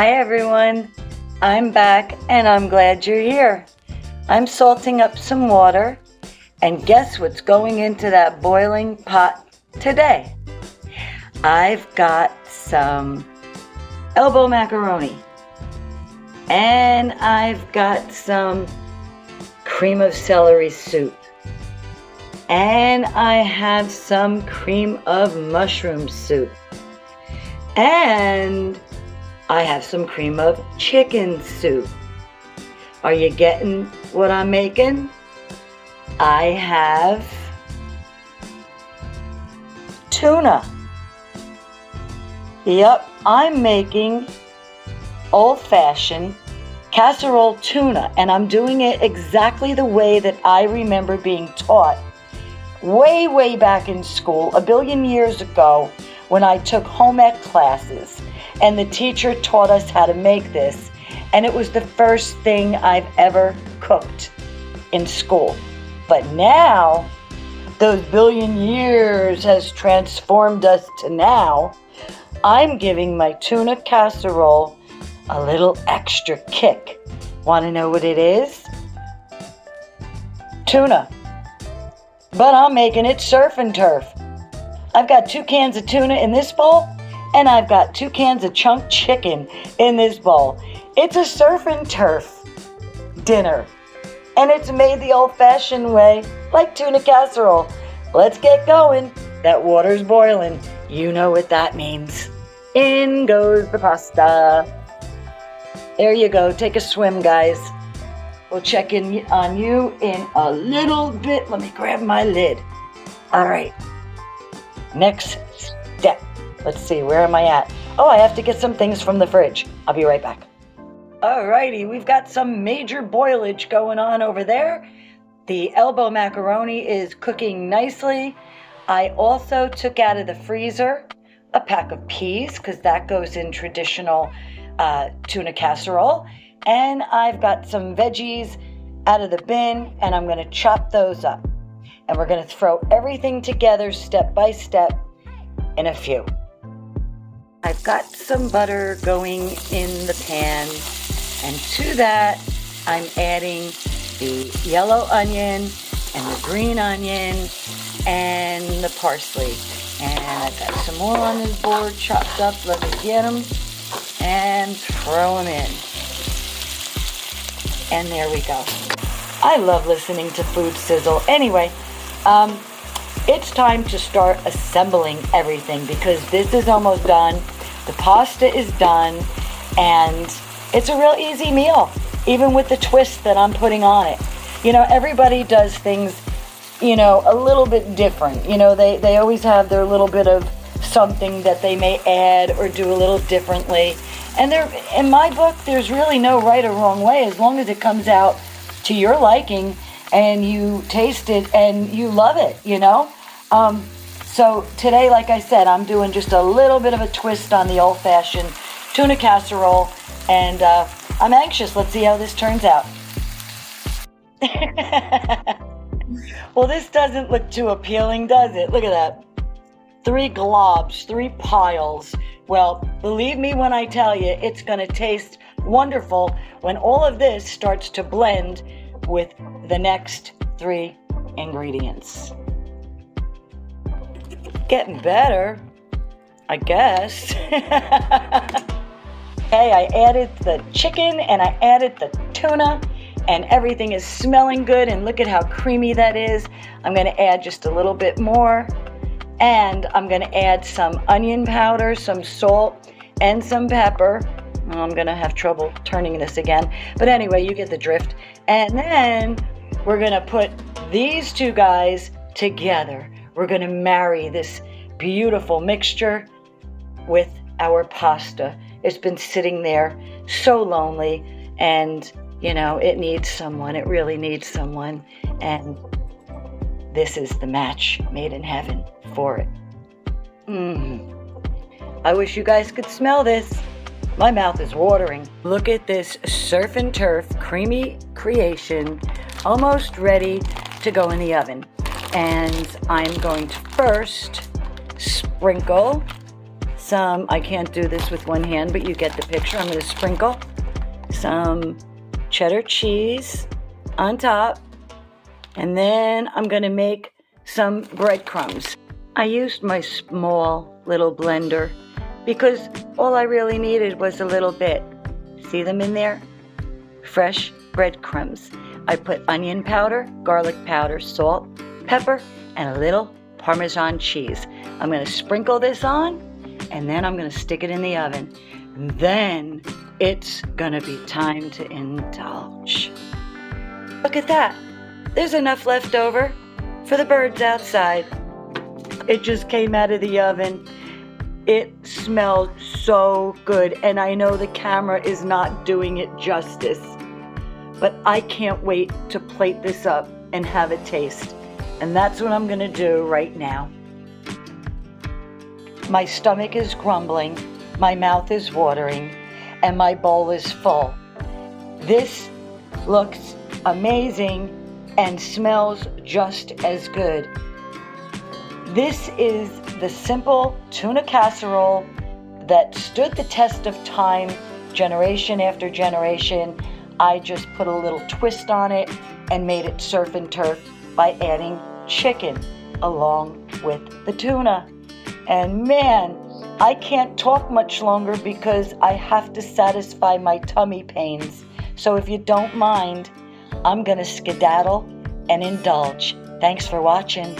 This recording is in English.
Hi everyone, I'm back and I'm glad you're here. I'm salting up some water, and guess what's going into that boiling pot today? I've got some elbow macaroni, and I've got some cream of celery soup, and I have some cream of mushroom soup, and I have some cream of chicken soup. Are you getting what I'm making? I have tuna. Yep, I'm making old-fashioned casserole tuna, and I'm doing it exactly the way that I remember being taught way back in school, a billion years ago, when I took home ec classes, and the teacher taught us how to make this, and it was the first thing I've ever cooked in school. But now, those billion years has transformed us to now, I'm giving my tuna casserole a little extra kick. Want to know what it is? Tuna. But I'm making it surf and turf. I've got 2 cans of tuna in this bowl, and I've got 2 cans of chunk chicken in this bowl. It's a surf and turf dinner, and it's made the old-fashioned way, like tuna casserole. Let's get going. That water's boiling. You know what that means. In goes the pasta. There you go. Take a swim, guys. We'll check in on you in a little bit. Let me grab my lid. All right. Next step. Let's see, where am I at? Oh, I have to get some things from the fridge. I'll be right back. Alrighty, we've got some major boilage going on over there. The elbow macaroni is cooking nicely. I also took out of the freezer a pack of peas, because that goes in traditional tuna casserole. And I've got some veggies out of the bin, and I'm going to chop those up. And we're going to throw everything together step by step in a few. I've got some butter going in the pan, and to that I'm adding the yellow onion and the green onion and the parsley. And I've got some more on this board chopped up. Let me get them and throw them in. And there we go. I love listening to food sizzle. Anyway, it's time to start assembling everything, because this is almost done. The pasta is done, and it's a real easy meal, even with the twist that I'm putting on it. You know, everybody does things, you know, a little bit different. You know, they always have their little bit of something that they may add or do a little differently. And there, in my book, there's really no right or wrong way, as long as it comes out to your liking and you taste it and you love it, you know? So today, like I said, I'm doing just a little bit of a twist on the old-fashioned tuna casserole, and I'm anxious. Let's see how this turns out. Well, this doesn't look too appealing, does it? Look at that. 3 globs, 3 piles. Well, believe me when I tell you, it's going to taste wonderful when all of this starts to blend with the next 3 ingredients. Getting better, I guess. Hey, I added the chicken and I added the tuna, and everything is smelling good, and look at how creamy that is. I'm going to add just a little bit more, and I'm going to add some onion powder, some salt, and some pepper. Oh, I'm going to have trouble turning this again, but anyway, you get the drift. And then we're going to put these 2 guys together. We're going to marry this beautiful mixture with our pasta. It's been sitting there so lonely, and you know, it needs someone. It really needs someone, and this is the match made in heaven for it. I wish you guys could smell this. My mouth is watering. Look at this surf and turf creamy creation, almost ready to go in the oven. And I'm going to first sprinkle some, I can't do this with one hand, but you get the picture. I'm going to sprinkle some cheddar cheese on top. And then I'm going to make some breadcrumbs. I used my small little blender because all I really needed was a little bit. See them in there? Fresh breadcrumbs. I put onion powder, garlic powder, salt, pepper, and a little Parmesan cheese. I'm going to sprinkle this on, and then I'm going to stick it in the oven. And then it's going to be time to indulge. Look at that. There's enough left over for the birds outside. It just came out of the oven. It smelled so good, and I know the camera is not doing it justice, but I can't wait to plate this up and have a taste. And that's what I'm gonna do right now. My stomach is grumbling, my mouth is watering, and my bowl is full. This looks amazing and smells just as good. This is the simple tuna casserole that stood the test of time, generation after generation. I just put a little twist on it and made it surf and turf by adding chicken along with the tuna. And man, I can't talk much longer because I have to satisfy my tummy pains. So if you don't mind, I'm gonna skedaddle and indulge. Thanks for watching.